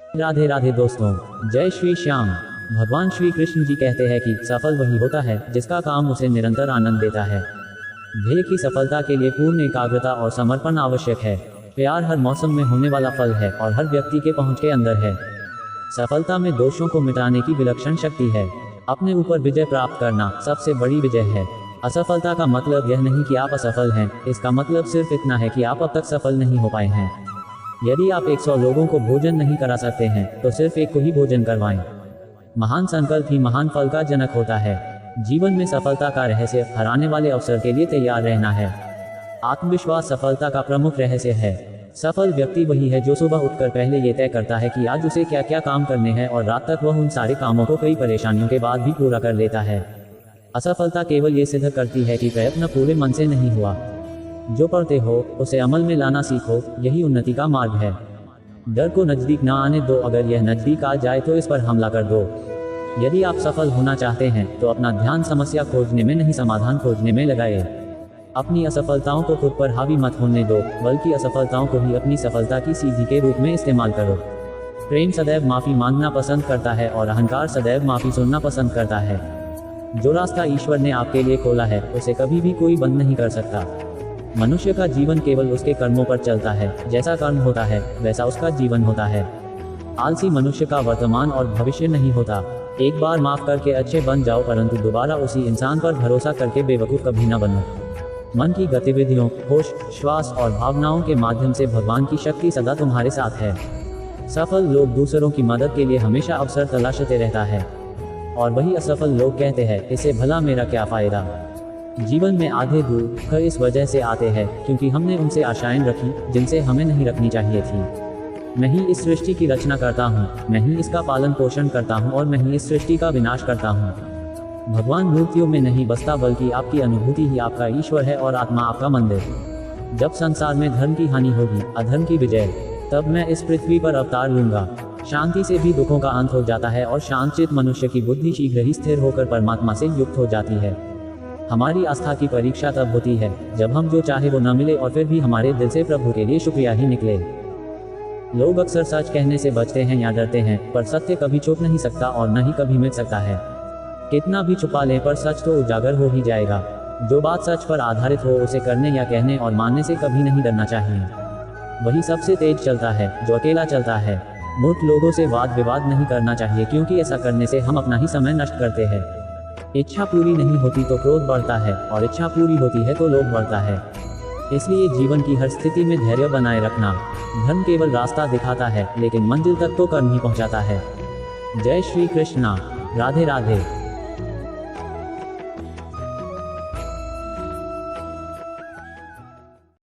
राधे राधे दोस्तों, जय श्री श्याम। भगवान श्री कृष्ण जी कहते हैं कि सफल वही होता है जिसका काम उसे निरंतर आनंद देता है। ध्येय की सफलता के लिए पूर्ण एकाग्रता और समर्पण आवश्यक है। प्यार हर मौसम में होने वाला फल है और हर व्यक्ति के पहुंच के अंदर है। सफलता में दोषों को मिटाने की विलक्षण शक्ति है। अपने ऊपर विजय प्राप्त करना सबसे बड़ी विजय है। असफलता का मतलब यह नहीं कि आप असफल हैं, इसका मतलब सिर्फ इतना है कि आप अब तक सफल नहीं हो पाए हैं। यदि आप 100 लोगों को भोजन नहीं करा सकते हैं तो सिर्फ एक को ही भोजन करवाएं। महान संकल्प ही महान फल का जनक होता है। जीवन में सफलता का रहस्य हराने वाले अवसर के लिए तैयार रहना है। आत्मविश्वास सफलता का प्रमुख रहस्य है। सफल व्यक्ति वही है जो सुबह उठकर पहले ये तय करता है कि आज उसे क्या क्या काम करने हैं और रात तक वह उन सारे कामों को कई परेशानियों के बाद भी पूरा कर लेता है। असफलता केवल ये सिद्ध करती है कि प्रयत्न पूरे मन से नहीं हुआ। जो पढ़ते हो उसे अमल में लाना सीखो, यही उन्नति का मार्ग है। डर को नजदीक ना आने दो, अगर यह नजदीक आ जाए तो इस पर हमला कर दो। यदि आप सफल होना चाहते हैं तो अपना ध्यान समस्या खोजने में नहीं, समाधान खोजने में लगाए। अपनी असफलताओं को खुद पर हावी मत होने दो, बल्कि असफलताओं को ही अपनी सफलता की सीढ़ी के रूप में इस्तेमाल करो। प्रेम सदैव माफी मांगना पसंद करता है और अहंकार सदैव माफी सुनना पसंद करता है। जो रास्ता ईश्वर ने आपके लिए खोला है उसे कभी भी कोई बंद नहीं कर सकता। मनुष्य का जीवन केवल उसके कर्मों पर चलता है। जैसा कर्म होता है वैसा उसका जीवन होता है। आलसी मनुष्य का वर्तमान और भविष्य नहीं होता। एक बार माफ करके अच्छे बन जाओ, परंतु दोबारा उसी इंसान पर भरोसा करके बेवकूफ़ कभी न बनो। मन की गतिविधियों, होश, श्वास और भावनाओं के माध्यम से भगवान की शक्ति सदा तुम्हारे साथ है। सफल लोग दूसरों की मदद के लिए हमेशा अवसर तलाशते रहता है और वही असफल लोग कहते हैं इससे भला मेरा क्या फ़ायदा। जीवन में आधे दुख इस वजह से आते हैं क्योंकि हमने उनसे आशाएं रखी जिनसे हमें नहीं रखनी चाहिए थी। मैं ही इस सृष्टि की रचना करता हूँ, मैं ही इसका पालन पोषण करता हूँ और मैं ही इस सृष्टि का विनाश करता हूँ। भगवान मूर्तियों में नहीं बसता, बल्कि आपकी अनुभूति ही आपका ईश्वर है और आत्मा आपका मंदिर। जब संसार में धर्म की हानि होगी, अधर्म की विजय, तब मैं इस पृथ्वी पर अवतार लूंगा। शांति से भी दुखों का अंत हो जाता है और शांतचित्त मनुष्य की बुद्धि शीघ्र ही स्थिर होकर परमात्मा से युक्त हो जाती है। हमारी आस्था की परीक्षा तब होती है जब हम जो चाहे वो न मिले और फिर भी हमारे दिल से प्रभु के लिए शुक्रिया ही निकले। लोग अक्सर सच कहने से बचते हैं या डरते हैं, पर सत्य कभी छुप नहीं सकता और न ही कभी मिट सकता है। कितना भी छुपा लें पर सच तो उजागर हो ही जाएगा। जो बात सच पर आधारित हो उसे करने या कहने और मानने से कभी नहीं डरना चाहिए। वही सबसे तेज चलता है जो अकेला चलता है। मूर्ख लोगों से वाद विवाद नहीं करना चाहिए, क्योंकि ऐसा करने से हम अपना ही समय नष्ट करते हैं। इच्छा पूरी नहीं होती तो क्रोध बढ़ता है और इच्छा पूरी होती है तो लोभ बढ़ता है। इसलिए जीवन की हर स्थिति में धैर्य बनाए रखना। धर्म केवल रास्ता दिखाता है, लेकिन मंजिल तक तो कर्म ही पहुंचाता है। जय श्री कृष्णा। राधे राधे।